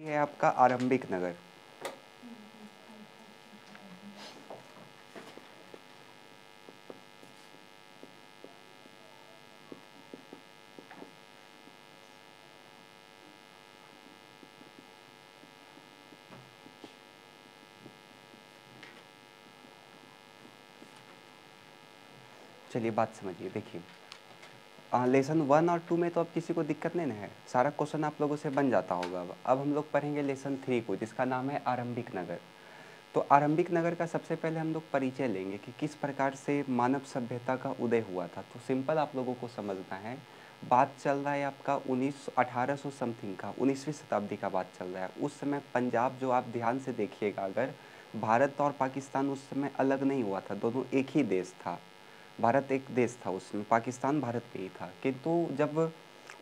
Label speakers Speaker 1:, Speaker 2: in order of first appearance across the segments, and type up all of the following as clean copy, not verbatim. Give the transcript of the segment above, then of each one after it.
Speaker 1: है आपका आरंभिक नगर। चलिए बात समझिए, देखिए लेसन 1 और 2 में तो अब किसी को दिक्कत नहीं ना है, सारा क्वेश्चन आप लोगों से बन जाता होगा। अब हम लोग पढ़ेंगे लेसन 3 को, जिसका नाम है आरंभिक नगर। तो आरंभिक नगर का सबसे पहले हम लोग परिचय लेंगे कि किस प्रकार से मानव सभ्यता का उदय हुआ था। तो सिंपल आप लोगों को समझना है, बात चल रहा है आपका 1800 समथिंग का, 19वीं शताब्दी का बात चल रहा है। उस समय पंजाब, जो आप ध्यान से देखिएगा, अगर भारत और पाकिस्तान उस समय अलग नहीं हुआ था, दोनों एक ही देश था। भारत एक देश था उसमें, पाकिस्तान भारत में ही था। किंतु जब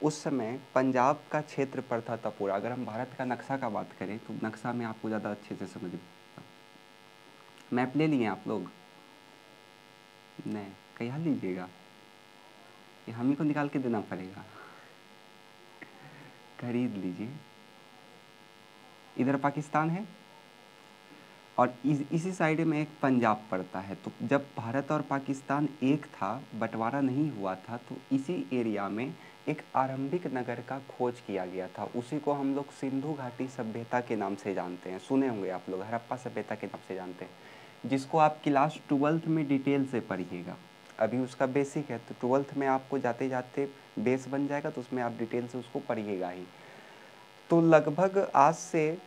Speaker 1: उस समय पंजाब का क्षेत्र पड़ता था पूरा, अगर हम भारत का नक्शा का बात करें तो नक्शा में आपको ज़्यादा अच्छे से समझ, मैप ले लिए आप लोग? नहीं, क्या लीजिएगा, ये हम ही को निकाल के देना पड़ेगा, खरीद लीजिए। इधर पाकिस्तान है और इसी साइड में एक पंजाब पड़ता है। तो जब भारत और पाकिस्तान एक था, बंटवारा नहीं हुआ था, तो इसी एरिया में एक आरंभिक नगर का खोज किया गया था। उसी को हम लोग सिंधु घाटी सभ्यता के नाम से जानते हैं, सुने होंगे आप लोग, हड़प्पा सभ्यता के नाम से जानते हैं, जिसको आप क्लास 12th में डिटेल से पढ़िएगा। अभी उसका बेसिक है, तो 12th में आपको जाते जाते बेस बन जाएगा, तो उसमें आप डिटेल से उसको पढ़िएगा ही। तो लगभग आज से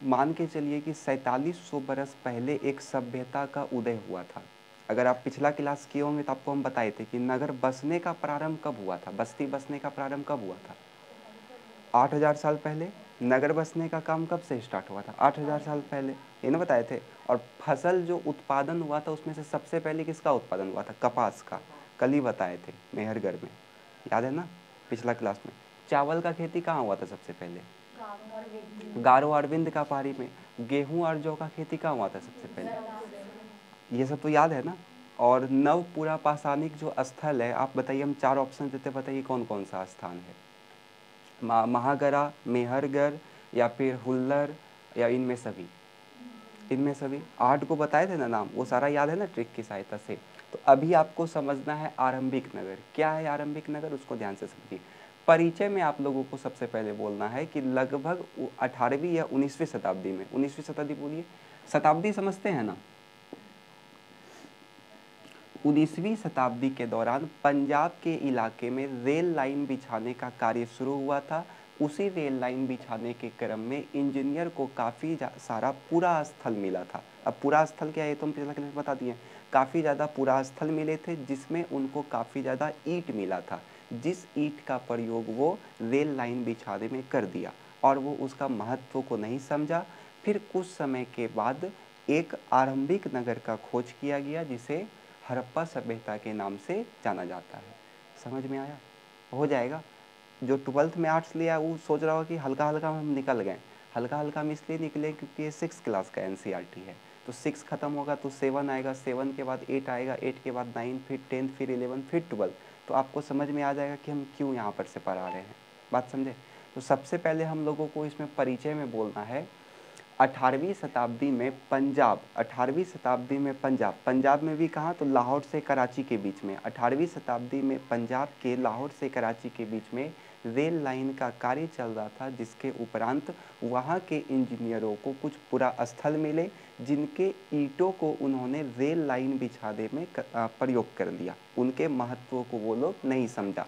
Speaker 1: मान के चलिए कि 4700 बरस पहले एक सभ्यता का उदय हुआ था। अगर आप पिछला क्लास किए होंगे तो आपको हम बताए थे कि नगर बसने का प्रारंभ कब हुआ था, बस्ती बसने का प्रारंभ कब हुआ था? 8000 साल पहले। नगर बसने का काम कब से स्टार्ट हुआ था? 8000 साल पहले, ये ना बताए थे। और फसल जो उत्पादन हुआ था उसमें से सबसे पहले किसका उत्पादन हुआ था? कपास का। कल ही बताए थे मेहरगढ़ में, याद है ना पिछला क्लास में। चावल का खेती कहाँ हुआ था सबसे पहले? गारो अरविंद का पहाड़ी में। गेहूं और जौ का खेती कहाँ हुआ था सबसे पहले? ये सब तो याद है ना। और नवपुरा पाषाणिक जो स्थल है, आप बताइए, हम 4 ऑप्शन देते, बताइए कौन कौन सा स्थान है? महागरा, मेहरगढ़, या फिर हुल्लर, या इनमें सभी? इनमें सभी 8 को बताए थे ना नाम, वो सारा याद है ना ट्रिक की सहायता से। तो अभी आपको समझना है आरंभिक नगर क्या है। आरंभिक नगर, उसको ध्यान से समझिए। परिचय में आप लोगों को सबसे पहले बोलना है कि लगभग 18वीं या 19वीं शताब्दी में, 19वीं शताब्दी बोलिए, शताब्दी समझते हैं ना, 19वीं शताब्दी के दौरान पंजाब के इलाके में रेल लाइन बिछाने का कार्य शुरू हुआ था। उसी रेल लाइन बिछाने के क्रम में इंजीनियर को काफ़ी सारा पूरा स्थल मिला था। अब पूरा स्थल क्या है तो हम पिछला क्लास बता दिए, काफ़ी ज़्यादा पूरा स्थल मिले थे, जिसमें उनको काफ़ी ज़्यादा ईंट मिला था, जिस ईंट का प्रयोग वो रेल लाइन बिछाने में कर दिया, और वो उसका महत्व को नहीं समझा। फिर कुछ समय के बाद एक आरंभिक नगर का खोज किया गया, जिसे हड़प्पा सभ्यता के नाम से जाना जाता है। समझ में आया? हो जाएगा। जो 12th में आर्ट्स लिया वो सोच रहा होगा कि हल्का हल्का में हम निकल गए। हल्का हल्का में इसलिए निकले क्योंकि ये 6 क्लास का NCERT है। तो 6 खत्म होगा तो 7 आएगा, 7 के बाद 8 आएगा, 8 के बाद 9, फिर 10, फिर 11, फिर 12। तो आपको समझ में आ जाएगा कि हम क्यों यहाँ पर से पढ़ा रहे हैं। बात समझे? तो सबसे पहले हम लोगों को इसमें परिचय में बोलना है 18वीं शताब्दी में पंजाब। 18वीं शताब्दी में पंजाब, पंजाब में भी कहाँ, तो लाहौर से कराची के बीच में। 18वीं शताब्दी में पंजाब के लाहौर से कराची के बीच में रेल लाइन का कार्य चल रहा था, जिसके उपरांत वहाँ के इंजीनियरों को कुछ पुरा स्थल मिले, जिनके ईंटों को उन्होंने रेल लाइन बिछाने में प्रयोग कर दिया। उनके महत्व को वो लोग नहीं समझा।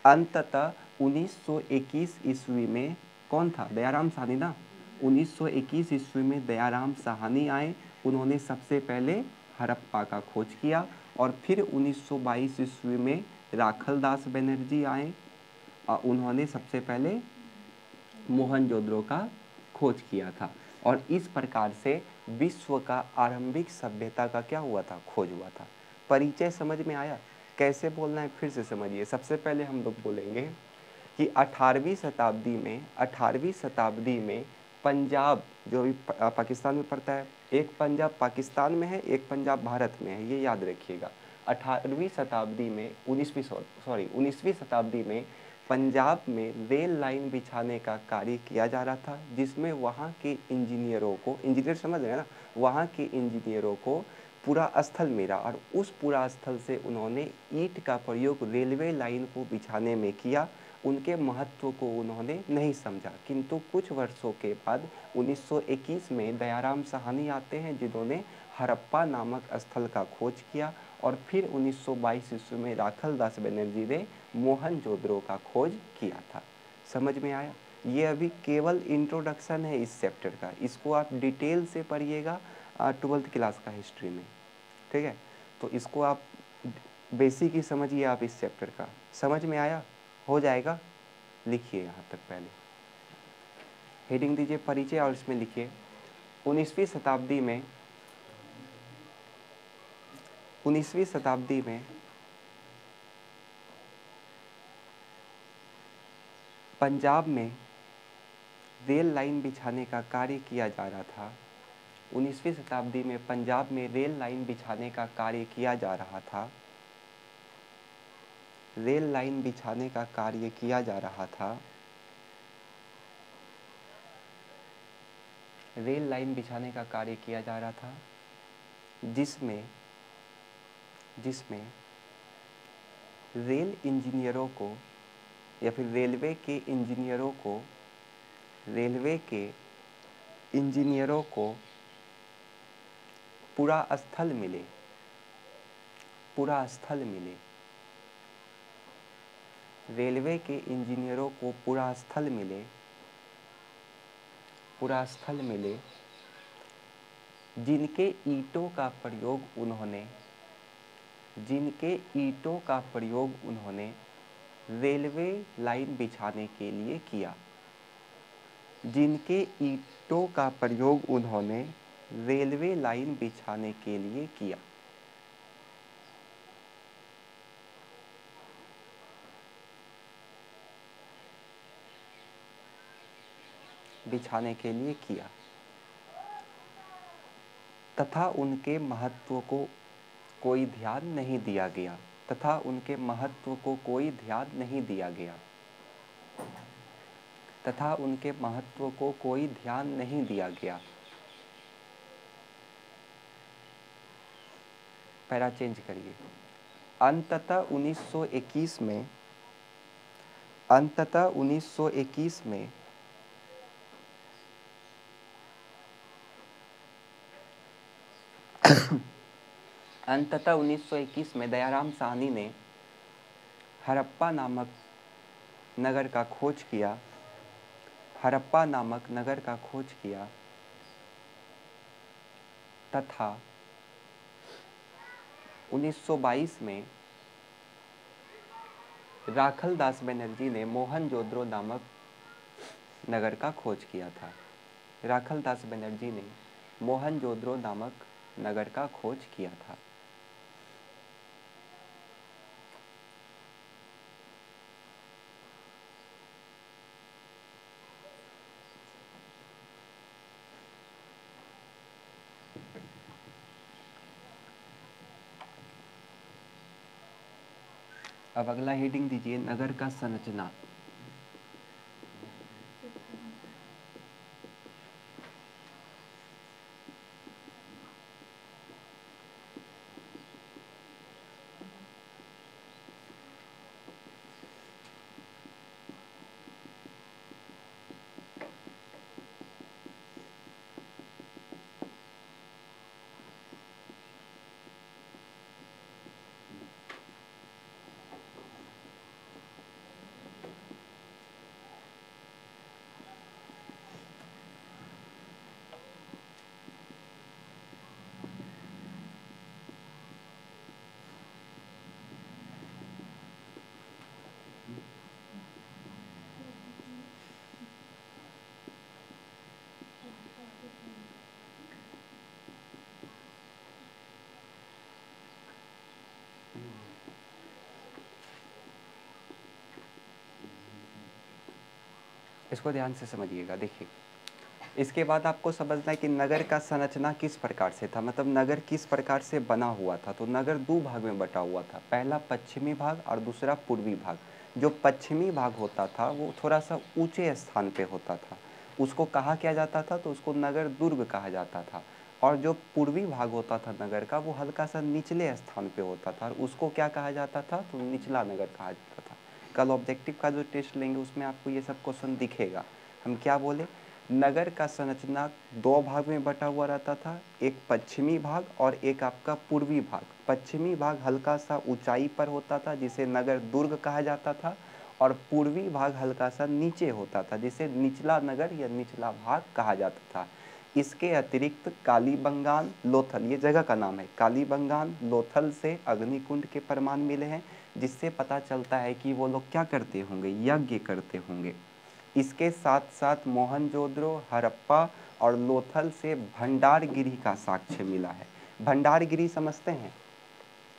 Speaker 1: अंततः 1921 ईस्वी में कौन था? दयाराम साहनी ना। 1921 ईस्वी में दयाराम साहनी आए, उन्होंने सबसे पहले हड़प्पा का खोज किया। और फिर 1922 ईस्वी में राखलदास बनर्जी आए और उन्होंने सबसे पहले मोहनजोदड़ो का खोज किया था। और इस प्रकार से विश्व का आरंभिक सभ्यता का क्या हुआ था? खोज हुआ था। परिचय समझ में आया? कैसे बोलना है फिर से समझिए। सबसे पहले हम लोग बोलेंगे कि 18वीं शताब्दी में पंजाब, जो भी पाकिस्तान में पड़ता है, एक पंजाब पाकिस्तान में है, एक पंजाब भारत में है, ये याद रखिएगा। 18वीं शताब्दी में 19वीं शताब्दी में पंजाब में रेल लाइन बिछाने का कार्य किया जा रहा था, जिसमें वहाँ के इंजीनियरों को, इंजीनियर समझ रहे हैं ना, वहाँ के इंजीनियरों को पूरा स्थल मिला और उस पूरा स्थल से उन्होंने ईंट का प्रयोग रेलवे लाइन को बिछाने में किया। उनके महत्व को उन्होंने नहीं समझा, किंतु कुछ वर्षों के बाद 1921 में दयाराम साहनी आते हैं, जिन्होंने हड़प्पा नामक स्थल का खोज किया, और फिर 1922 ईस्वी में राखल दास बनर्जी ने मोहनजोदड़ो का खोज किया था। समझ में आया? ये अभी केवल इंट्रोडक्शन है इस चैप्टर का, इसको आप डिटेल से पढ़िएगा 12th क्लास का हिस्ट्री में, ठीक है। तो इसको आप बेसिक ही समझिए आप इस चैप्टर का। समझ में आया? हो जाएगा? लिखिए यहाँ तक पहले हेडिंग दीजिए परिचय, और इसमें लिखिए 19वीं शताब्दी में 19वीं शताब्दी में पंजाब में रेल लाइन बिछाने का कार्य किया जा रहा था। 19वीं शताब्दी में पंजाब में रेल लाइन बिछाने का कार्य किया जा रहा था। रेल लाइन बिछाने का कार्य किया जा रहा था। रेल लाइन बिछाने का कार्य किया जा रहा था, जिसमें रेल इंजीनियरों को या फिर रेलवे के इंजीनियरों को पूरा स्थल मिले। रेलवे के इंजीनियरों को पूरा स्थल मिले, जिनके ईंटों का प्रयोग उन्होंने रेलवे लाइन बिछाने के लिए किया। जिनके ईंटों का प्रयोग उन्होंने रेलवे लाइन बिछाने के लिए किया। तथा उनके महत्व को कोई ध्यान नहीं दिया गया। पैरा चेंज करिए। अंततः 1921 में दयाराम साहनी ने हड़प्पा नामक नगर का खोज किया तथा 1922 में राखल दास बनर्जी ने मोहनजोदड़ो नामक नगर का खोज किया था। अब अगला हेडिंग दीजिए नगर का संरचना। इसको ध्यान से समझिएगा। देखिए, इसके बाद आपको समझना है कि नगर का संरचना किस प्रकार से था, मतलब नगर किस प्रकार से बना हुआ था। तो नगर दो भाग में बटा हुआ था, पहला पश्चिमी भाग और दूसरा पूर्वी भाग। जो पश्चिमी भाग होता था वो थोड़ा सा ऊंचे स्थान पे होता था, उसको कहा क्या जाता था, तो उसको नगर दुर्ग कहा जाता था। और जो पूर्वी भाग होता था नगर का, वो हल्का सा निचले स्थान पे होता था और उसको क्या कहा जाता था, तो निचला नगर कहा जाता था। कल ऑब्जेक्टिव का जो टेस्ट लेंगे उसमें आपको ये सब क्वेश्चन दिखेगा। हम क्या बोले, नगर का संरचना दो भाग में बटा हुआ रहता था, एक पश्चिमी भाग और एक आपका पूर्वी भाग। पश्चिमी भाग हल्का सा ऊंचाई पर होता था जिसे नगर दुर्ग कहा जाता था, और पूर्वी भाग हल्का सा नीचे होता था जिसे निचला नगर या निचला भाग कहा जाता था। इसके अतिरिक्त कालीबंगान लोथल, ये जगह का नाम है, कालीबंगान लोथल से अग्निकुंड के प्रमाण मिले हैं, जिससे पता चलता है कि वो लोग क्या करते होंगे, यज्ञ करते होंगे। इसके साथ साथ मोहनजोदड़ो, हड़प्पा और लोथल से भंडारगिरी का साक्ष्य मिला है। भंडारगिरी समझते हैं,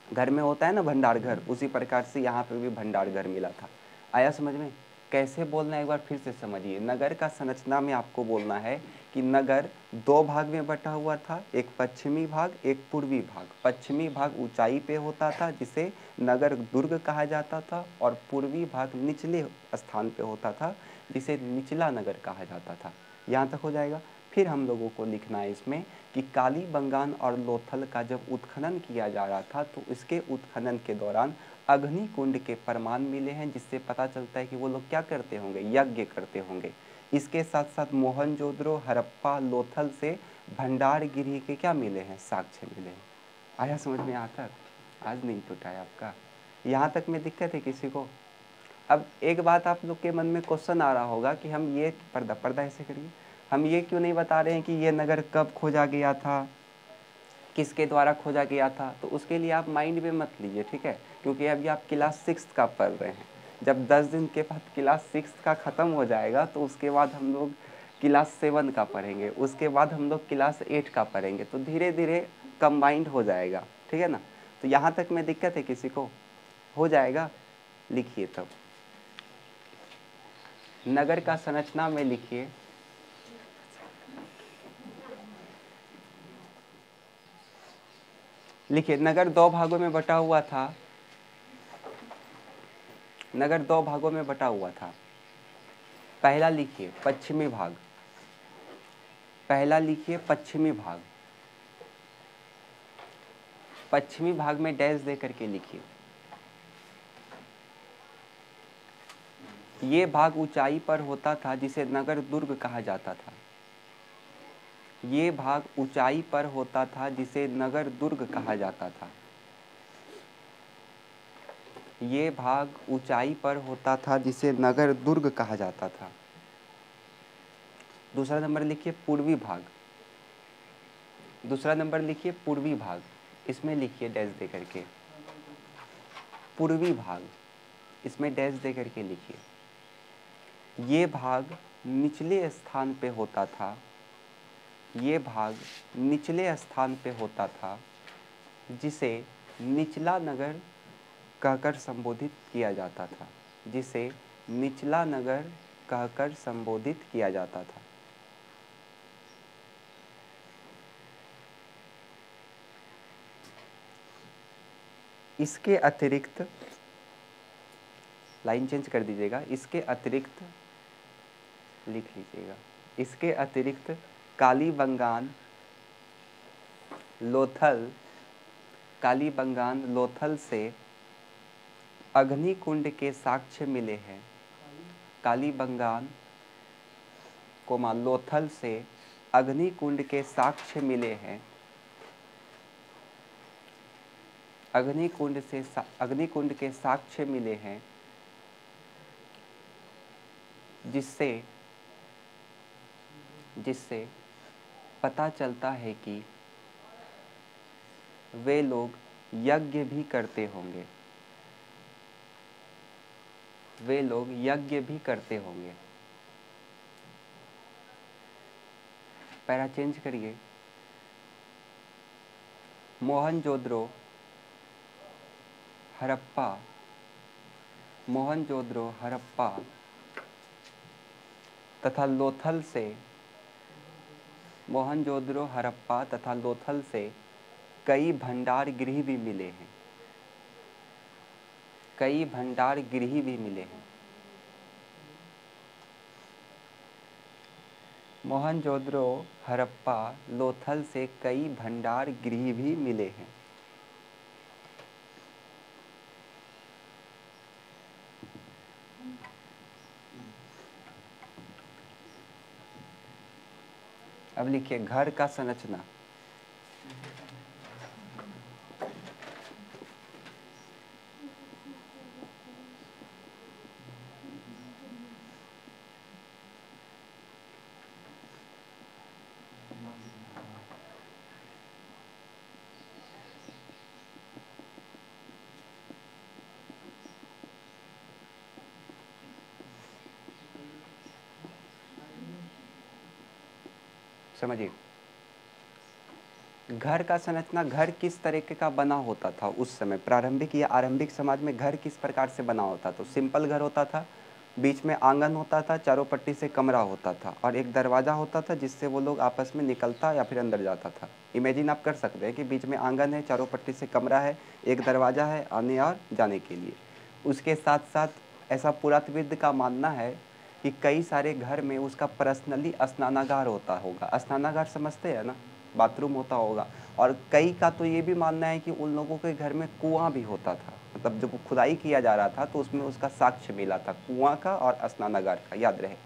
Speaker 1: घर में होता है ना भंडार घर, उसी प्रकार से यहाँ पे भी भंडार घर मिला था। आया समझ में? कैसे बोलना है एक बार फिर से समझिए। नगर का संरचना में आपको बोलना है कि नगर दो भाग में बटा हुआ था, एक पश्चिमी भाग एक पूर्वी भाग। पश्चिमी भाग ऊंचाई पे होता था जिसे नगर दुर्ग कहा जाता था, और पूर्वी भाग निचले स्थान पे होता था जिसे निचला नगर कहा जाता था। यहाँ तक हो जाएगा। फिर हम लोगों को लिखना है इसमें कि कालीबंगान और लोथल का जब उत्खनन किया जा रहा था, तो इसके उत्खनन के दौरान अग्निकुंड के प्रमाण मिले हैं, जिससे पता चलता है कि वो लोग क्या करते होंगे, यज्ञ करते होंगे। इसके साथ साथ मोहनजोदड़ो, हड़प्पा, लोथल से भंडारगिरी के क्या मिले हैं, साक्ष्य मिले हैं। आया समझ में? यहाँ तक आज नहीं टूटा है आपका? यहाँ तक में दिक्कत है किसी को? अब एक बात आप लोग के मन में क्वेश्चन आ रहा होगा कि हम ये पर्दा ऐसे करिए, हम ये क्यों नहीं बता रहे हैं कि ये नगर कब खोजा गया था, किसके द्वारा खोजा गया था। तो उसके लिए आप माइंड में मत लीजिए, ठीक है, क्योंकि अभी आप क्लास 6 का पढ़ रहे हैं। जब 10 दिन के बाद क्लास 6 का ख़त्म हो जाएगा, तो उसके बाद हम लोग क्लास 7 का पढ़ेंगे, उसके बाद हम लोग क्लास 8 का पढ़ेंगे, तो धीरे धीरे कंबाइंड हो जाएगा, ठीक है ना। तो यहाँ तक में दिक्कत है किसी को? हो जाएगा। लिखिए तब, नगर का संरचना में लिखिए, लिखिए नगर दो भागों में बटा हुआ था। नगर दो भागों में बटा हुआ था। पहला लिखिए पश्चिमी भाग, पहला लिखिए पश्चिमी भाग। पश्चिमी भाग में डैश दे करके लिखिए। ये भाग ऊंचाई पर होता था जिसे नगर दुर्ग कहा जाता था। ये भाग ऊंचाई पर होता था जिसे नगर दुर्ग कहा जाता था। ये भाग ऊंचाई पर होता था जिसे नगर दुर्ग कहा जाता था। दूसरा नंबर लिखिए पूर्वी भाग। दूसरा नंबर लिखिए पूर्वी भाग, इसमें लिखिए डैश दे करके पूर्वी भाग, इसमें डैश दे करके लिखिए। ये भाग निचले स्थान पे होता था। ये भाग निचले स्थान पे होता था जिसे निचला नगर कहकर संबोधित किया जाता था। जिसे निचला नगर कहकर संबोधित किया जाता था। इसके अतिरिक्त लाइन चेंज कर दीजिएगा, इसके अतिरिक्त लिख लीजिएगा, इसके अतिरिक्त कालीबंगान लोथल, कालीबंगान लोथल से अग्निकुंड के साक्ष्य मिले हैं। कालीबंगान कोमा लोथल से अग्निकुंड के साक्ष्य मिले हैं। अग्निकुंड के साक्ष्य मिले हैं, जिससे जिससे पता चलता है कि वे लोग यज्ञ भी करते होंगे। वे लोग यज्ञ भी करते होंगे। पैरा चेंज करिए। मोहनजोदड़ो हड़प्पा, मोहनजोदड़ो हड़प्पा तथा लोथल से, मोहनजोदड़ो हड़प्पा तथा लोथल से कई भंडार गृह भी मिले हैं। कई भंडार गृह भी मिले हैं। मोहनजोदड़ो, हड़प्पा, लोथल से कई भंडार गृह भी मिले हैं। अब लिखिए घर का संरचना। समझिए, घर का संरचना, घर किस तरीके का बना होता था उस समय, प्रारंभिक या आरंभिक समाज में घर किस प्रकार से बना होता था। तो सिंपल घर होता था, बीच में आंगन होता था, चारों पट्टी से कमरा होता था और एक दरवाज़ा होता था जिससे वो लोग आपस में निकलता या फिर अंदर जाता था। इमेजिन आप कर सकते हैं कि बीच में आंगन है, चारों पट्टी से कमरा है, एक दरवाज़ा है आने और जाने के लिए। उसके साथ साथ ऐसा पुरातत्वविद का मानना है कि कई सारे घर में उसका पर्सनली स्नानागार होता होगा। स्नानागार समझते हैं ना, बाथरूम होता होगा। और कई का तो ये भी मानना है कि उन लोगों के घर में कुआं भी होता था, मतलब जब खुदाई किया जा रहा था तो उसमें उसका साक्ष्य मिला था कुआं का और स्नानागार का। याद रहे,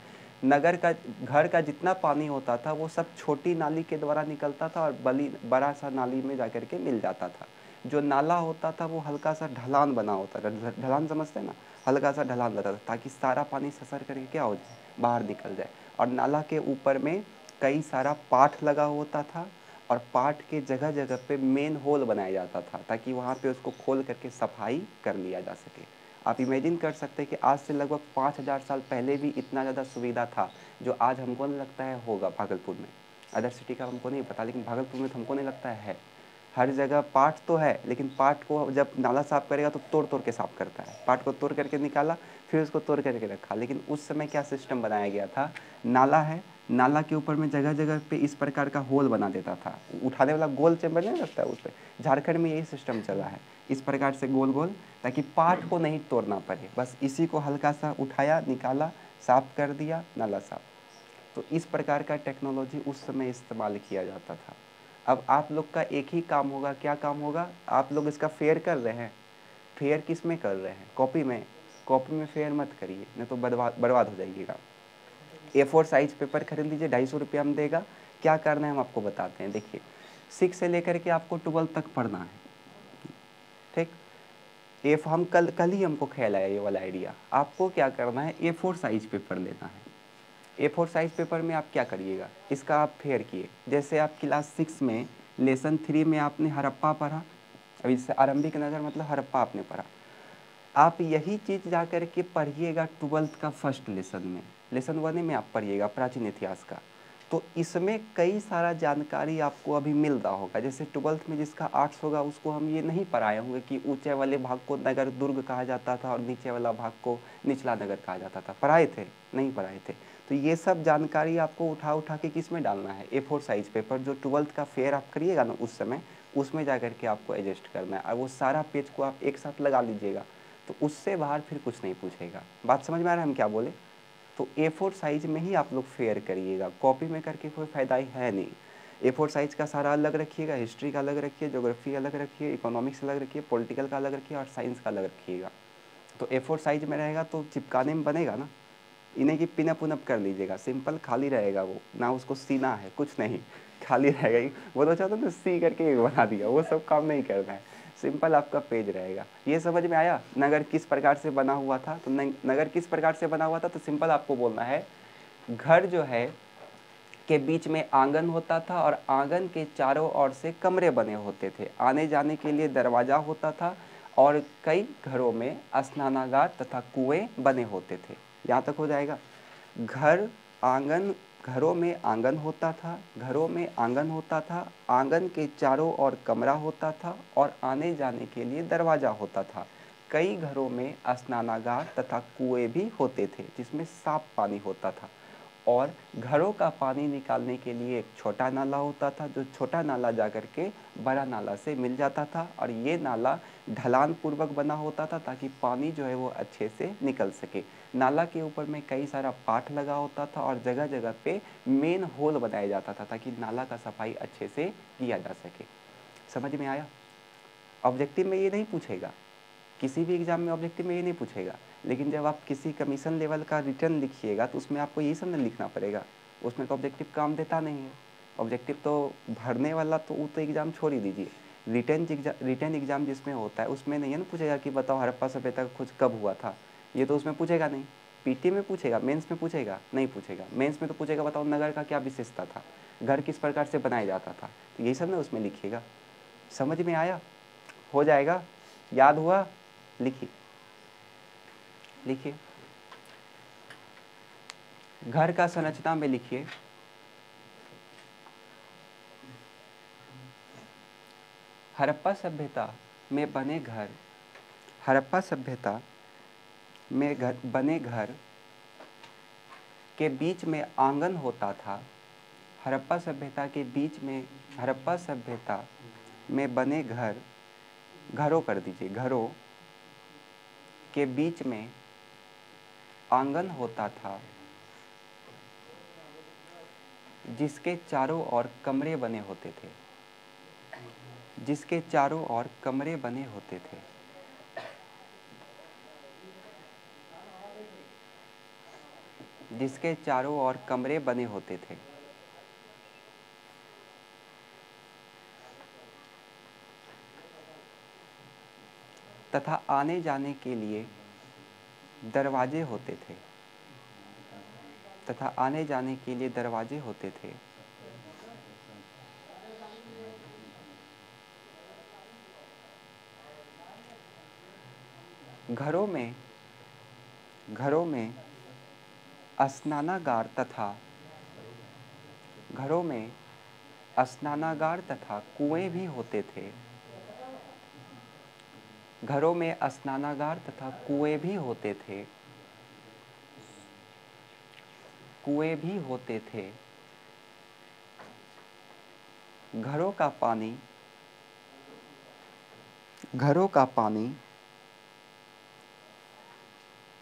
Speaker 1: नगर का घर का जितना पानी होता था वो सब छोटी नाली के द्वारा निकलता था और बड़ा सा नाली में जाकर के मिल जाता था। जो नाला होता था वो हल्का सा ढलान बना होता था, ढलान समझते हैं ना, हल्का सा ढलान रहता था ताकि सारा पानी ससर करके क्या हो जाए, बाहर निकल जाए। और नाला के ऊपर में कई सारा पाठ लगा होता था और पाठ के जगह जगह पे मेन होल बनाया जाता था ताकि वहाँ पे उसको खोल करके सफाई कर लिया जा सके। आप इमेजिन कर सकते हैं कि आज से लगभग 5000 साल पहले भी इतना ज़्यादा सुविधा था जो आज हमको नहीं लगता है होगा भागलपुर में। अदर सिटी का हमको नहीं पता, लेकिन भागलपुर में तो हमको नहीं लगता है। हर जगह पाठ तो है, लेकिन पाठ को जब नाला साफ़ करेगा तो तोड़ तोड़ के साफ़ करता है। पाठ को तोड़ करके निकाला, फिर उसको तोड़ करके रखा। लेकिन उस समय क्या सिस्टम बनाया गया था, नाला है, नाला के ऊपर में जगह जगह पे इस प्रकार का होल बना देता था, उठाने वाला गोल चैम्बर नहीं लगता है उस पर। झारखंड में यही सिस्टम चला है, इस प्रकार से गोल गोल, ताकि पाठ को नहीं तोड़ना पड़े। बस इसी को हल्का सा उठाया, निकाला, साफ़ कर दिया, नाला साफ़। तो इस प्रकार का टेक्नोलॉजी उस समय इस्तेमाल किया जाता था। अब आप लोग का एक ही काम होगा, क्या काम होगा, आप लोग इसका फेयर कर रहे हैं। फेयर किस में कर रहे हैं, कॉपी में। कॉपी में फेयर मत करिए, नहीं तो बर्बाद हो जाइएगा। A4 साइज पेपर खरीद लीजिए, 250 रुपया में देगा। क्या करना है हम आपको बताते हैं। देखिए 6 से लेकर के आपको 12 तक पढ़ना है, ठीक। एफ हम कल ही हमको ख्याल आया ये वाला आइडिया। आपको क्या करना है, A4 साइज पेपर लेना है। A4 साइज पेपर में आप क्या करिएगा, इसका आप फेयर किए। जैसे आप क्लास 6 में लेसन 3 में आपने हड़प्पा पढ़ा, अब इससे आरंभिक नगर मतलब हड़प्पा आपने पढ़ा। आप यही चीज़ जा कर के पढ़िएगा 12th का फर्स्ट लेसन में, लेसन 1 में आप पढ़िएगा प्राचीन इतिहास का। तो इसमें कई सारा जानकारी आपको अभी मिल रहा होगा। जैसे 12th में जिसका आर्ट्स होगा उसको हम ये नहीं पढ़ाए होंगे कि ऊंचे वाले भाग को नगर दुर्ग कहा जाता था और नीचे वाला भाग को निचला नगर कहा जाता था। पढ़ाए थे? नहीं पढ़ाए थे। तो ये सब जानकारी आपको उठा उठा के किस में डालना है, A4 साइज पेपर जो 12th का फेयर आप करिएगा ना उस समय, उसमें जा कर के आपको एडजस्ट करना है। और वो सारा पेज को आप एक साथ लगा लीजिएगा, तो उससे बाहर फिर कुछ नहीं पूछेगा। बात समझ में आ रहा है हम क्या बोले? तो A4 साइज में ही आप लोग फेयर करिएगा, कॉपी में करके कोई फ़ायदा ही है नहीं। A4 साइज का सारा अलग रखिएगा, हिस्ट्री का अलग रखिए, ज्योग्राफी अलग रखिए, इकोनॉमिक्स अलग रखिए, पॉलिटिकल का अलग रखिए और साइंस का अलग रखिएगा। तो A4 साइज में रहेगा तो चिपकाने में बनेगा ना। इन्हें की पिनअप उनअप कर लीजिएगा, सिंपल खाली रहेगा वो, ना उसको सीना है कुछ नहीं, खाली रहेगा। वो तो चाहता था सी करके एक बना दिया, वो सब काम नहीं करना है, सिंपल आपका पेज रहेगा। ये समझ में आया नगर किस प्रकार से बना हुआ था? तो नगर किस प्रकार से बना हुआ था, तो सिंपल आपको बोलना है, घर जो है के बीच में आंगन होता था और आंगन के चारों ओर से कमरे बने होते थे, आने जाने के लिए दरवाज़ा होता था और कई घरों में स्नानागार तथा कुएं बने होते थे। यहाँ तक हो जाएगा। घर, आंगन, घरों में आंगन होता था, घरों में आंगन होता था, आंगन के चारों ओर कमरा होता था और आने जाने के लिए दरवाज़ा होता था। कई घरों में स्नानागार तथा कुएं भी होते थे जिसमें साफ पानी होता था। और घरों का पानी निकालने के लिए एक छोटा नाला होता था, जो छोटा नाला जा कर के बड़ा नाला से मिल जाता था, और ये नाला ढलान पूर्वक बना होता था ताकि पानी जो है वो अच्छे से निकल सके। नाला के ऊपर में कई सारा पाट लगा होता था और जगह जगह पे मेन होल बनाया जाता था ताकि नाला का सफाई अच्छे से किया जा सके। समझ में आया? ऑब्जेक्टिव में ये नहीं पूछेगा, किसी भी एग्जाम में ऑब्जेक्टिव में ये नहीं पूछेगा, लेकिन जब आप किसी कमीशन लेवल का रिटर्न लिखिएगा तो उसमें आपको यही सब नहीं लिखना पड़ेगा। उसमें तो ऑब्जेक्टिव काम देता नहीं है। ऑब्जेक्टिव तो भरने वाला तो वो तो एग्ज़ाम छोड़ ही दीजिए। रिटर्न एग्ज़ाम जिसमें होता है उसमें नहीं है ना पूछेगा कि बताओ हड़प्पा सभ्यता का खोज कब हुआ था, ये तो उसमें पूछेगा नहीं। पीटी में पूछेगा, मेंस में पूछेगा नहीं पूछेगा। मेंस में तो पूछेगा बताओ नगर का क्या विशेषता था, घर किस प्रकार से बनाया जाता था, तो यही सब ना उसमें लिखिएगा। समझ में आया? हो जाएगा? याद हुआ? लिखिए लिखिए। घर का संरचना में लिखिए हड़प्पा सभ्यता में बने घर, हड़प्पा सभ्यता में बने घर के बीच में आंगन होता था। हड़प्पा सभ्यता के बीच में, हड़प्पा सभ्यता में बने घरों कर दीजिए, घरों के बीच में आंगन होता था जिसके चारों ओर कमरे बने होते थे, जिसके चारों ओर कमरे बने होते थे। जिसके चारों ओर कमरे बने होते थे। तथा आने जाने के लिए दरवाजे होते थे, तथा आने जाने के लिए दरवाजे होते थे। घरों में स्नानागार तथा घरों में स्नानागार तथा कुएं भी होते थे। घरों में स्नानागार तथा कुएं भी होते थे, कुएं भी होते थे। घरों का पानी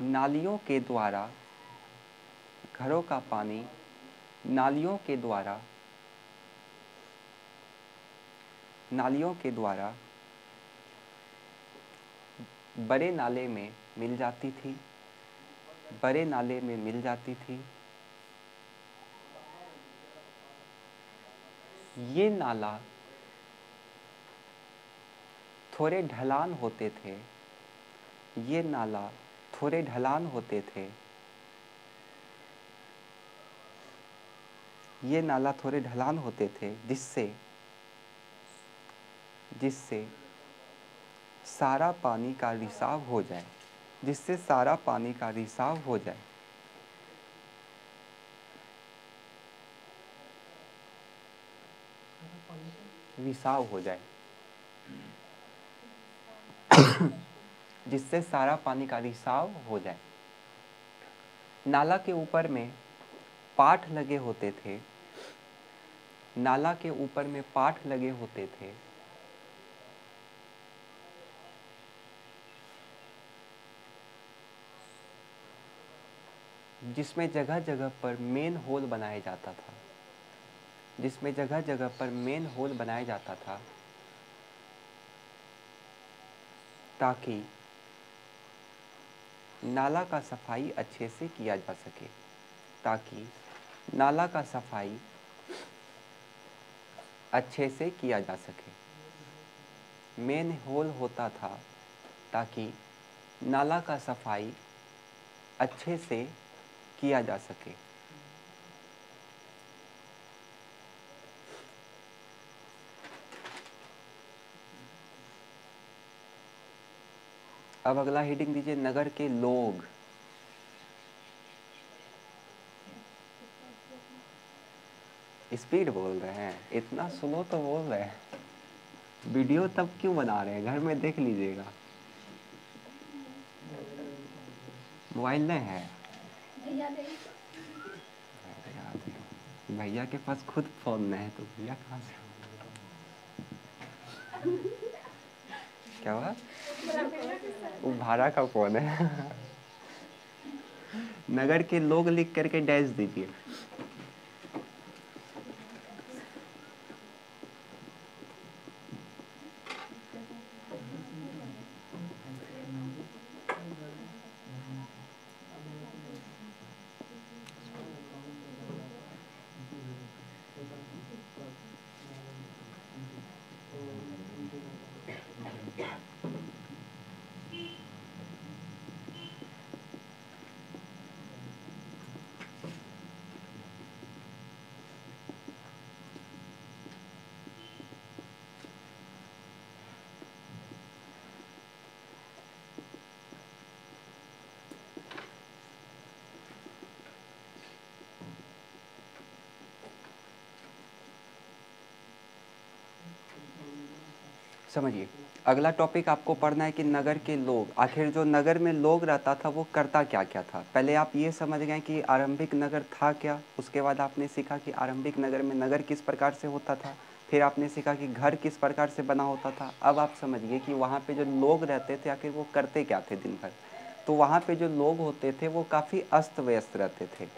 Speaker 1: नालियों के द्वारा, घरों का पानी नालियों के द्वारा बड़े नाले में मिल जाती थी, बड़े नाले में मिल जाती थी। ये नाला थोड़े ढलान होते थे, ये नाला थोड़े ढलान होते थे। ये नाला थोड़े ढलान होते थे जिससे सारा पानी का रिसाव हो जाए, जिससे सारा पानी का रिसाव हो जाए। रिसाव हो जाए जिससे सारा पानी का रिसाव हो जाए। नाला के ऊपर में पाट लगे होते थे, नाला के ऊपर में पाट लगे होते थे। जिसमें जगह जगह पर मेन होल बनाया जाता था, जिसमें जगह जगह पर मेन होल बनाया जाता था ताकि नाला का सफाई अच्छे से किया जा सके, ताकि नाला का सफाई अच्छे से किया जा सके। मेन होल होता था ताकि नाला का सफाई अच्छे से किया जा सके। अब अगला हेडिंग दीजिए नगर के लोग। स्पीड बोल रहे हैं, इतना स्लो तो बोल रहे हैं। वीडियो तब क्यों बना रहे हैं, घर में देख लीजिएगा। मोबाइल नहीं है? भैया के पास खुद फोन नहीं है तो भैया कहाँ से? क्या हुआ? वो भाड़ा का फोन है। नगर के लोग लिख करके डैश दीजिए। समझिए, अगला टॉपिक आपको पढ़ना है कि नगर के लोग, आखिर जो नगर में लोग रहता था वो करता क्या क्या था। पहले आप ये समझ गए कि आरंभिक नगर था क्या, उसके बाद आपने सीखा कि आरंभिक नगर में नगर किस प्रकार से होता था, फिर आपने सीखा कि घर किस प्रकार से बना होता था। अब आप समझिए कि वहाँ पे जो लोग रहते थे आखिर वो करते क्या थे दिन भर। तो वहाँ पे जो लोग होते थे वो काफ़ी अस्त व्यस्त रहते थे।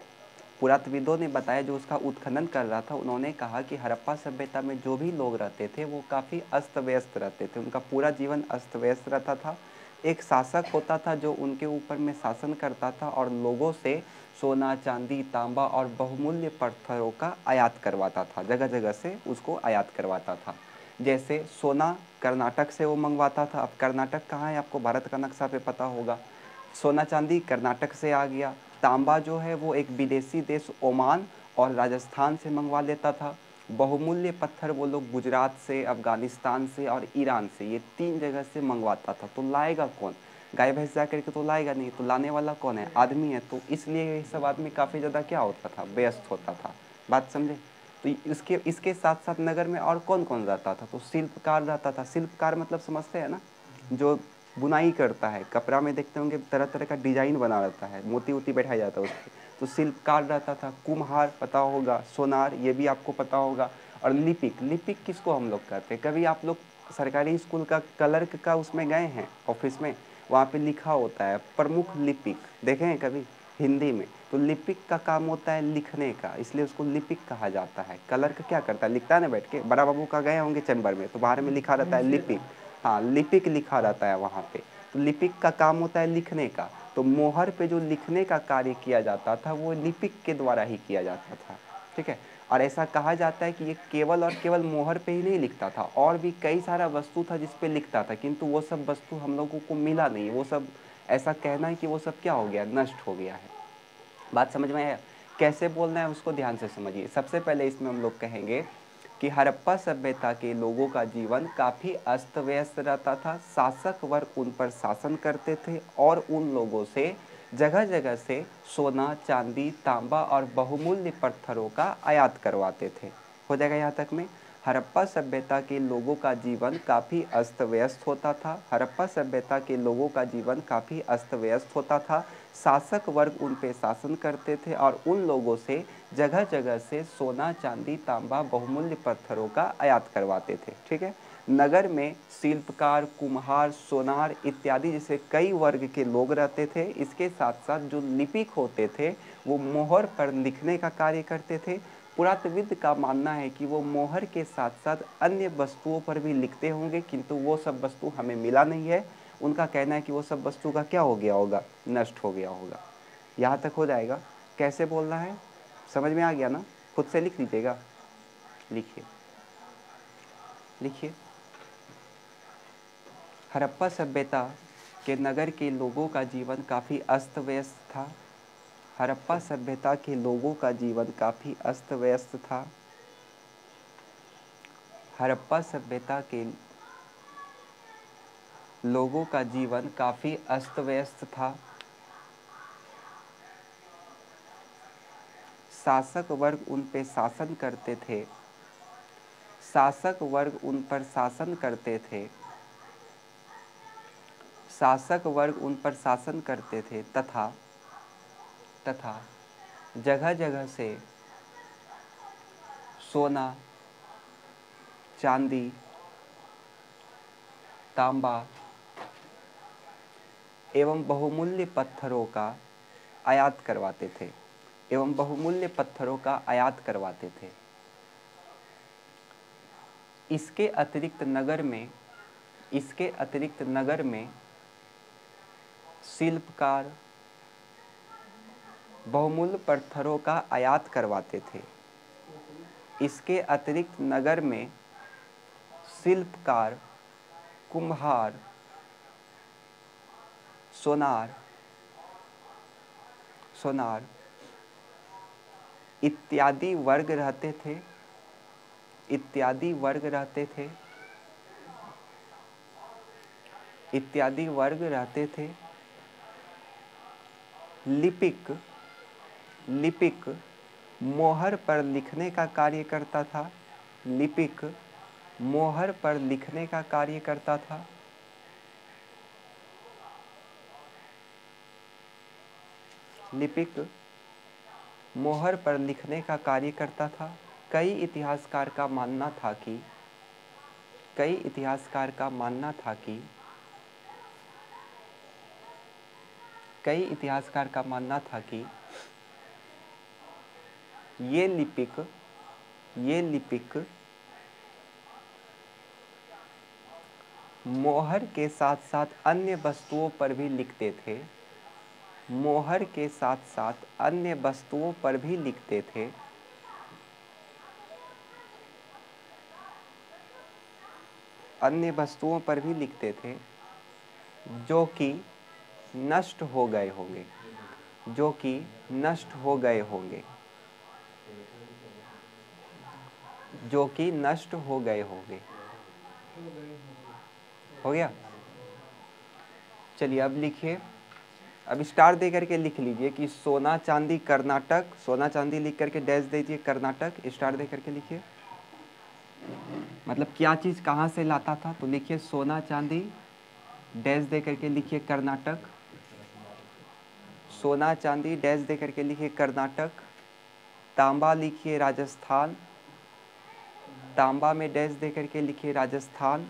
Speaker 1: पुरातत्वविदों ने बताया, जो उसका उत्खनन कर रहा था, उन्होंने कहा कि हड़प्पा सभ्यता में जो भी लोग रहते थे वो काफ़ी अस्त व्यस्त रहते थे, उनका पूरा जीवन अस्त व्यस्त रहता था। एक शासक होता था जो उनके ऊपर में शासन करता था और लोगों से सोना, चांदी, तांबा और बहुमूल्य पत्थरों का आयात करवाता था, जगह जगह से उसको आयात करवाता था। जैसे सोना कर्नाटक से वो मंगवाता था। अब कर्नाटक कहाँ है, आपको भारत का नक्शा पे पता होगा। सोना चांदी कर्नाटक से आ गया। तांबा जो है वो एक विदेशी देश ओमान और राजस्थान से मंगवा लेता था। बहुमूल्य पत्थर वो लोग गुजरात से, अफगानिस्तान से और ईरान से, ये 3 जगह से मंगवाता था। तो लाएगा कौन? गाय भैंस जा करके तो लाएगा नहीं, तो लाने वाला कौन है? आदमी है। तो इसलिए ये सब आदमी काफ़ी ज़्यादा क्या होता था, व्यस्त होता था। बात समझे? तो इसके साथ साथ नगर में और कौन कौन रहता था? तो शिल्पकार रहता था। शिल्पकार मतलब समझते हैं ना, जो बुनाई करता है, कपड़ा में देखते होंगे तरह तरह का डिजाइन बना रहता है, मोती वोती बैठाया जाता है उस पर। तो शिल्पकार रहता था। कुम्हार पता होगा, सोनार ये भी आपको पता होगा। और लिपिक, लिपिक किसको हम लोग कहते हैं? कभी आप लोग सरकारी स्कूल का क्लर्क का उसमें गए हैं ऑफिस में, वहाँ पे लिखा होता है प्रमुख लिपिक, देखे हैं कभी हिंदी में? तो लिपिक का काम होता है लिखने का, इसलिए उसको लिपिक कहा जाता है। क्लर्क क्या करता है, लिखता है ना बैठ के। बड़ा बाबू का गए होंगे चैम्बर में, तो बाहर में लिखा रहता है लिपिक। हाँ, लिपिक लिखा रहता है वहाँ पे। तो लिपिक का काम होता है लिखने का। तो मोहर पे जो लिखने का कार्य किया जाता था वो लिपिक के द्वारा ही किया जाता था। ठीक है। और ऐसा कहा जाता है कि ये केवल और केवल मोहर पे ही नहीं लिखता था, और भी कई सारा वस्तु था जिस पे लिखता था, किंतु वो सब वस्तु हम लोगों को मिला नहीं। वो सब, ऐसा कहना है कि वो सब क्या हो गया, नष्ट हो गया है। बात समझ में आया? कैसे बोलना है उसको ध्यान से समझिए। सबसे पहले इसमें हम लोग कहेंगे कि हड़प्पा सभ्यता के लोगों का जीवन काफ़ी अस्त व्यस्त रहता था। शासक वर्ग उन पर शासन करते थे और उन लोगों से जगह जगह से सोना, चांदी, तांबा और बहुमूल्य पत्थरों का आयात करवाते थे। हो जाएगा यहाँ तक में? हड़प्पा सभ्यता के लोगों का जीवन काफ़ी अस्त व्यस्त होता था। हड़प्पा सभ्यता के लोगों का जीवन काफ़ी अस्त व्यस्त होता था। शासक वर्ग उन पे शासन करते थे और उन लोगों से जगह जगह से सोना, चांदी, तांबा, बहुमूल्य पत्थरों का आयात करवाते थे। ठीक है। नगर में शिल्पकार, कुम्हार, सोनार इत्यादि जैसे कई वर्ग के लोग रहते थे। इसके साथ साथ जो लिपिक होते थे वो मोहर पर लिखने का कार्य करते थे। पुरातत्वविद का मानना है कि वो मोहर के साथ साथ अन्य वस्तुओं पर भी लिखते होंगे, किंतु वो सब वस्तु हमें मिला नहीं है। उनका कहना है कि वो सब वस्तु का क्या हो गया होगा, नष्ट हो गया होगा। यहाँ तक हो जाएगा? कैसे बोलना है समझ में आ गया ना? खुद से लिख लीजिएगा। लिखिए लिखिए। हड़प्पा सभ्यता के नगर के लोगों का जीवन काफ़ी अस्त व्यस्त था। हड़प्पा सभ्यता के लोगों का जीवन काफ़ी अस्त व्यस्त था। हड़प्पा सभ्यता के लोगों का जीवन काफ़ी अस्त व्यस्त था। शासक वर्ग उन पे शासन करते थे। शासक वर्ग उन पर शासन करते थे। शासक वर्ग उन पर शासन करते थे तथा जगह जगह से सोना, चांदी, तांबा एवं बहुमूल्य पत्थरों का आयात करवाते थे इसके अतिरिक्त नगर में शिल्पकार बहुमूल्य पत्थरों का आयात करवाते थे। इसके अतिरिक्त नगर में शिल्पकार, कुम्हार, सोनार इत्यादि वर्ग रहते थे। लिपिक मोहर पर लिखने का कार्य करता था। लिपिक मोहर पर लिखने का कार्य करता था। कई इतिहासकार का मानना था कि ये लिपिक मोहर के साथ साथ अन्य वस्तुओं पर भी लिखते थे। जो कि नष्ट हो गए होंगे। हो गया। चलिए अब लिखिए। अब स्टार दे करके लिख लीजिए कि सोना चांदी कर्नाटक। सोना चांदी लिख करके डैश दीजिए कर्नाटक, स्टार दे करके लिखिए। मतलब क्या चीज़ कहाँ से लाता था, तो लिखिए सोना चांदी, डैश दे करके लिखिए कर्नाटक। सोना चांदी डैश दे करके लिखिए कर्नाटक। तांबा लिखिए राजस्थान, तांबा में डैश दे करके लिखिए राजस्थान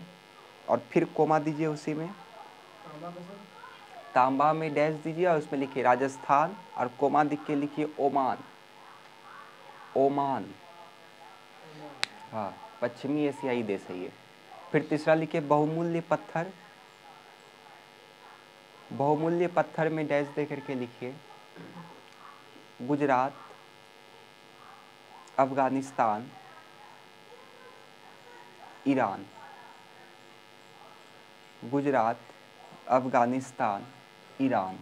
Speaker 1: और फिर कोमा दीजिए उसी में। तांबा में डैश दीजिए और उसमें लिखिए राजस्थान और कोमा दिख के लिखिए ओमान। हाँ, पश्चिमी एशियाई देश है ये। फिर तीसरा लिखिए बहुमूल्य पत्थर। बहुमूल्य पत्थर में डैश दे करके लिखिए Gujarat, Afghanistan, Iran. Gujarat, Afghanistan, Iran.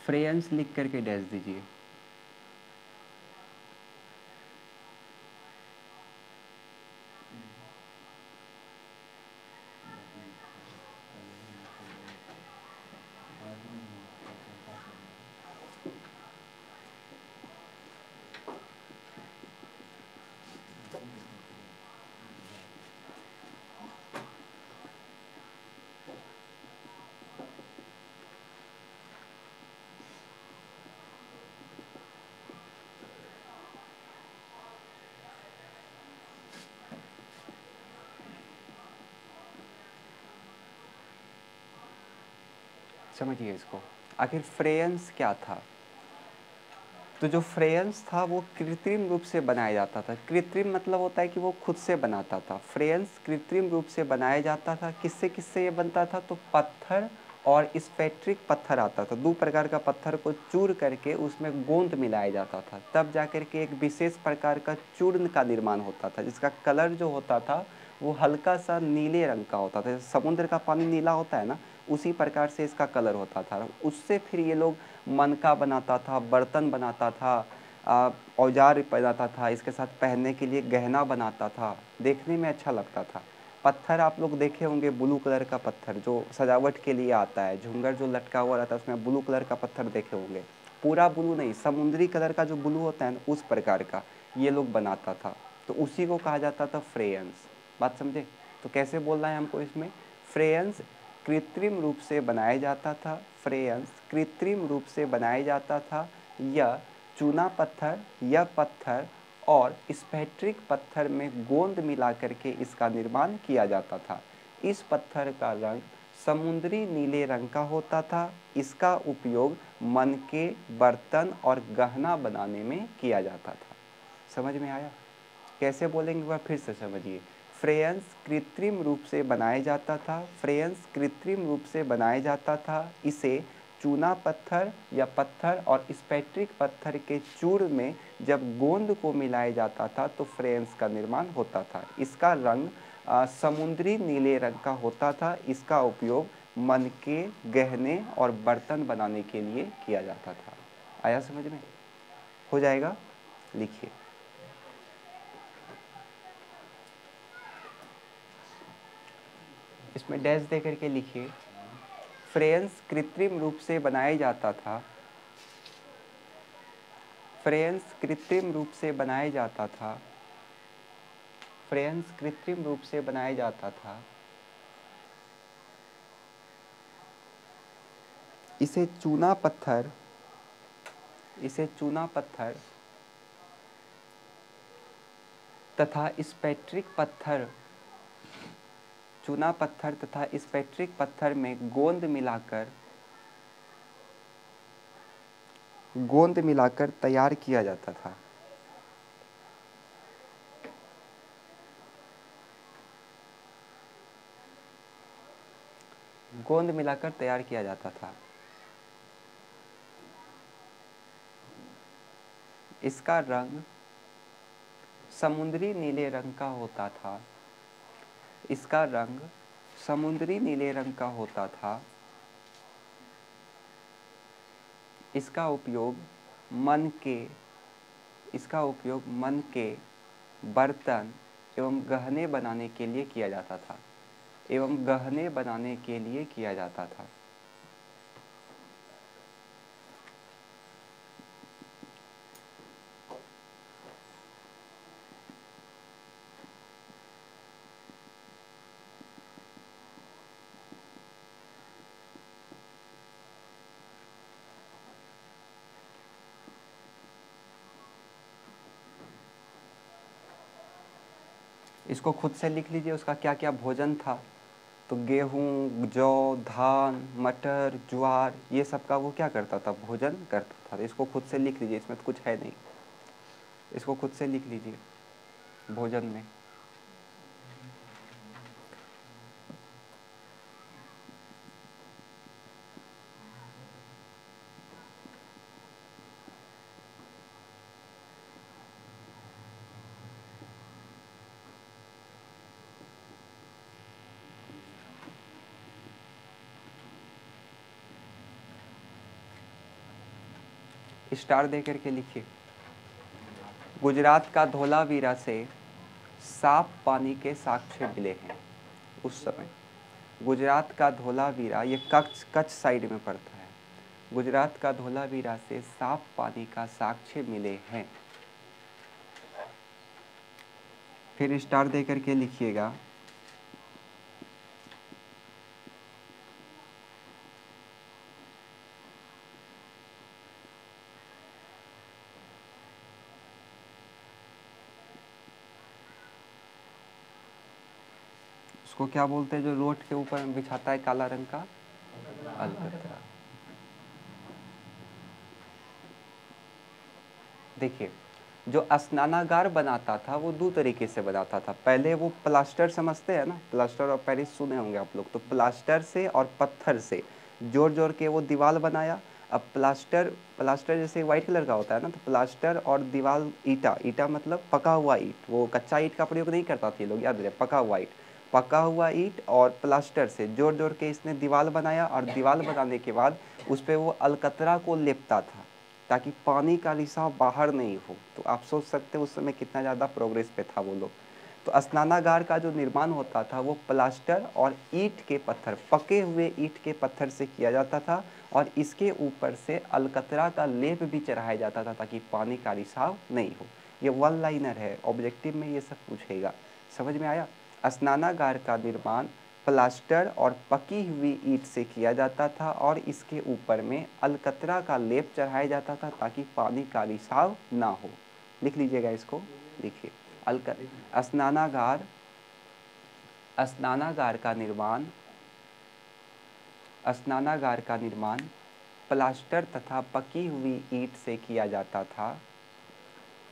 Speaker 1: French लिख करके डैश दीजिए। समझिए इसको। आखिर फ्रेंच क्या था, तो जो फ्रेंच था वो कृत्रिम रूप से बनाया जाता था। कृत्रिम मतलब होता है कि वो खुद से बनाता था। फ्रेंच कृत्रिम रूप से बनाया जाता था। किससे ये बनता था, तो पत्थर और स्फेट्रिक पत्थर आता था। दो प्रकार का पत्थर को चूर करके उसमें गोंद मिलाया जाता था, तब जाकर के एक विशेष प्रकार का चूर्ण का निर्माण होता था, जिसका कलर जो होता था वो हल्का सा नीले रंग का होता था। जैसे समुद्र का पानी नीला होता है ना, उसी प्रकार से इसका कलर होता था। उससे फिर ये लोग मनका बनाता था, बर्तन बनाता था, औजार बनाता था, इसके साथ पहनने के लिए गहना बनाता था, देखने में अच्छा लगता था। पत्थर आप लोग देखे होंगे, ब्लू कलर का पत्थर जो सजावट के लिए आता है, झुंगर जो लटका हुआ रहता है उसमें ब्लू कलर का पत्थर देखे होंगे। पूरा ब्लू नहीं, समुद्री कलर का जो ब्लू होता है ना, उस प्रकार का ये लोग बनाता था। तो उसी को कहा जाता था फ्रेंच। बात समझे। तो कैसे बोलना है हमको इसमें, फ्रेंच कृत्रिम रूप से बनाया जाता था, फ्रेयंस कृत्रिम रूप से बनाया जाता था। यह चूना पत्थर या पत्थर और स्फटिक पत्थर में गोंद मिला करके इसका निर्माण किया जाता था। इस पत्थर का रंग समुद्री नीले रंग का होता था। इसका उपयोग मनके, बर्तन और गहना बनाने में किया जाता था। समझ में आया? कैसे बोलेंगे वह फिर से समझिए। फ्रेयंस कृत्रिम रूप से बनाया जाता था, फ्रेयंस कृत्रिम रूप से बनाया जाता था। इसे चूना पत्थर या पत्थर और स्फटिक पत्थर के चूर्ण में जब गोंद को मिलाया जाता था तो फ्रेयंस का निर्माण होता था। इसका रंग समुद्री नीले रंग का होता था। इसका उपयोग मनके, गहने और बर्तन बनाने के लिए किया जाता था। आया समझ में? हो जाएगा? लिखिए। इसमें डैश दे करके लिखिए। फ्रेयंस कृत्रिम रूप से बनाया जाता था, फ्रेयंस कृत्रिम रूप से बनाया जाता था, फ्रेयंस कृत्रिम रूप से बनाया जाता था। इसे चूना पत्थर, इसे चूना पत्थर तथा स्फटिक पत्थर, चूना पत्थर तथा स्फटिक पत्थर में गोंद मिलाकर तैयार किया जाता था। गोंद मिलाकर तैयार किया जाता था। इसका रंग समुद्री नीले रंग का होता था। इसका रंग समुद्री नीले रंग का होता था। इसका उपयोग मन के बर्तन एवं गहने बनाने के लिए किया जाता था, एवं गहने बनाने के लिए किया जाता था। इसको खुद से लिख लीजिए, उसका क्या क्या भोजन था। तो गेहूँ, जौ, धान, मटर, ज्वार, ये सब का वो क्या करता था? भोजन करता था। इसको खुद से लिख लीजिए, इसमें तो कुछ है नहीं। इसको खुद से लिख लीजिए भोजन में। स्टार दे करके लिखिए। गुजरात का धोलावीरा से साफ पानी के साक्ष्य मिले हैं। उस समय गुजरात का धोलावीरा, ये कच्छ साइड में पड़ता है। गुजरात का धोलावीरा से साफ पानी का साक्ष्य मिले हैं। फिर स्टार दे करके लिखिएगा। उसको क्या बोलते हैं जो रोड के ऊपर बिछाता है काला रंग का? अलकतरा। देखिए, जो स्नानागार बनाता था वो दो तरीके से बनाता था। पहले वो प्लास्टर, समझते हैं ना, प्लास्टर ऑफ पेरिस सुने होंगे आप लोग। तो प्लास्टर से और पत्थर से जोड़ जोड़ के वो दीवार बनाया। अब प्लास्टर जैसे वाइट कलर का होता है ना, तो प्लास्टर और दीवार, ईटा मतलब पका हुआ ईट, वो कच्चा ईट का प्रयोग नहीं करता था ये लोग, याद रहे, पका हुआ ईट और प्लास्टर से जोड़ जोड़ के इसने दीवार बनाया। और दीवार बनाने के बाद उस पर वो अलकतरा को लेपता था ताकि पानी का रिसाव बाहर नहीं हो। तो आप सोच सकते हो उस समय कितना ज़्यादा प्रोग्रेस पे था वो लोग। तो स्नानागार का जो निर्माण होता था वो प्लास्टर और ईंट के पत्थर, पके हुए ईंट के पत्थर से किया जाता था। और इसके ऊपर से अलकतरा का लेप भी चढ़ाया जाता था ताकि पानी का रिसाव नहीं हो। ये वन लाइनर है, ऑब्जेक्टिव में ये सब पूछेगा। समझ में आया? स्नानागार का निर्माण प्लास्टर और पकी हुई ईंट से किया जाता था और इसके ऊपर में अलकतरा का लेप चढ़ाया जाता था ताकि पानी का रिसाव ना हो। लिख लीजिएगा इसको, लिखिए। स्नानागार स्नानागार का निर्माण स्नानागार का निर्माण प्लास्टर तथा पकी हुई ईंट से किया जाता था।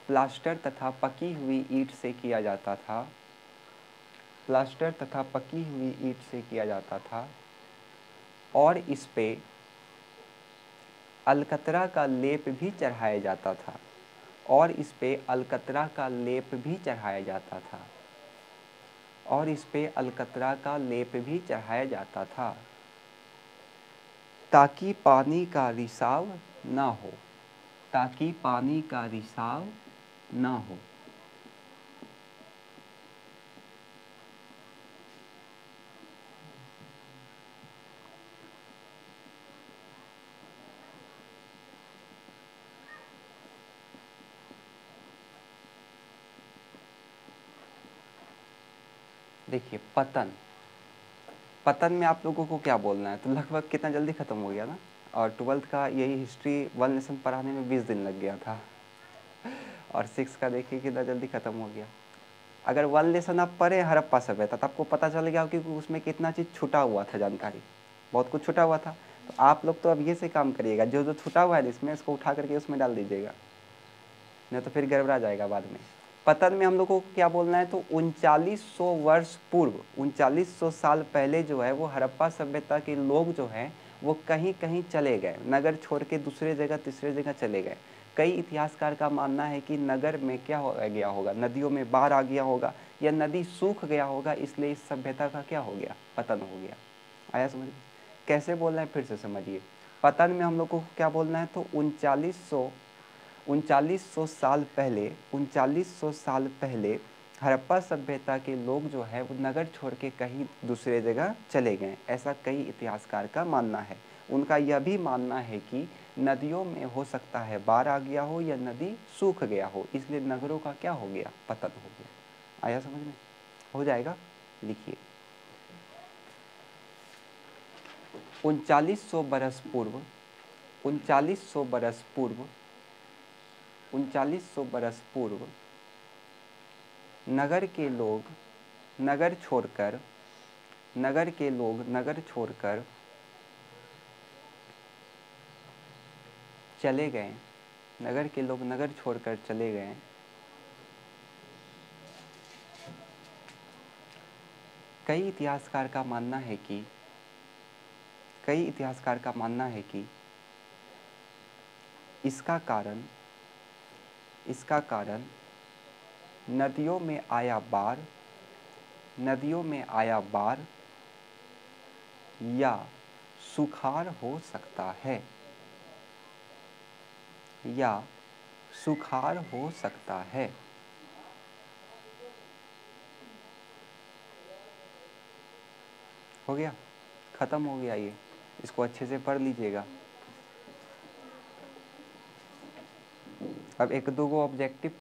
Speaker 1: प्लास्टर तथा पकी हुई ईंट से किया जाता था। प्लास्टर तथा पकी हुई ईंट से किया जाता था और इस पे अलकतरा का लेप भी चढ़ाया जाता था। और इस पे अलकतरा का लेप भी चढ़ाया जाता था। और इस पे अलकतरा का लेप भी चढ़ाया जाता था ताकि पानी का रिसाव ना हो। ताकि पानी का रिसाव ना हो। देखिए पतन, पतन में आप लोगों को क्या बोलना है, तो लगभग कितना जल्दी ख़त्म हो गया ना। और 12th का यही हिस्ट्री वन लेसन पढ़ाने में 20 दिन लग गया था और 6 का देखिए कितना जल्दी ख़त्म हो गया। अगर वन लेसन आप पढ़े हड़प्पा सभ्यता तो आपको पता चल गया कि उसमें कितना चीज़ छुटा हुआ था, जानकारी बहुत कुछ छुटा हुआ था। तो आप लोग तो अब ये से काम करिएगा, जो जो छुटा हुआ है इसमें इसको उठा करके उसमें डाल दीजिएगा, नहीं तो फिर गड़बड़ा जाएगा बाद में। पतन में हम लोग को क्या बोलना है, तो 3900 वर्ष पूर्व, 3900 साल पहले जो है वो हड़प्पा सभ्यता के लोग जो हैं वो कहीं कहीं चले गए, नगर छोड़ के दूसरे जगह तीसरे जगह चले गए। कई इतिहासकार का मानना है कि नगर में क्या हो गया होगा, नदियों में बाढ़ आ गया होगा या नदी सूख गया होगा, इसलिए इस सभ्यता का क्या हो गया, पतन हो गया। आया समझ में? कैसे बोलना है फिर से समझिए। पतन में हम लोग को क्या बोलना है, तो 3900 साल पहले 3900 साल पहले हड़प्पा सभ्यता के लोग जो है वो नगर छोड़ के कहीं दूसरे जगह चले गए, ऐसा कई इतिहासकार का मानना है। उनका यह भी मानना है कि नदियों में हो सकता है बाढ़ आ गया हो या नदी सूख गया हो, इसलिए नगरों का क्या हो गया, पतन हो गया। आया समझ में? हो जाएगा, लिखिए। 3900 बरस पूर्व 3900 बरस पूर्व 3900 बरस पूर्व नगर के लोग नगर छोड़कर चले गए। नगर के लोग नगर छोड़कर चले गए। कई इतिहासकार का मानना है कि इसका कारण नदियों में आया बाढ़ या सुखाड़ हो सकता है। हो गया, ख़त्म हो गया ये। इसको अच्छे से पढ़ लीजिएगा। अब एक दो गो ऑब्जेक्टिव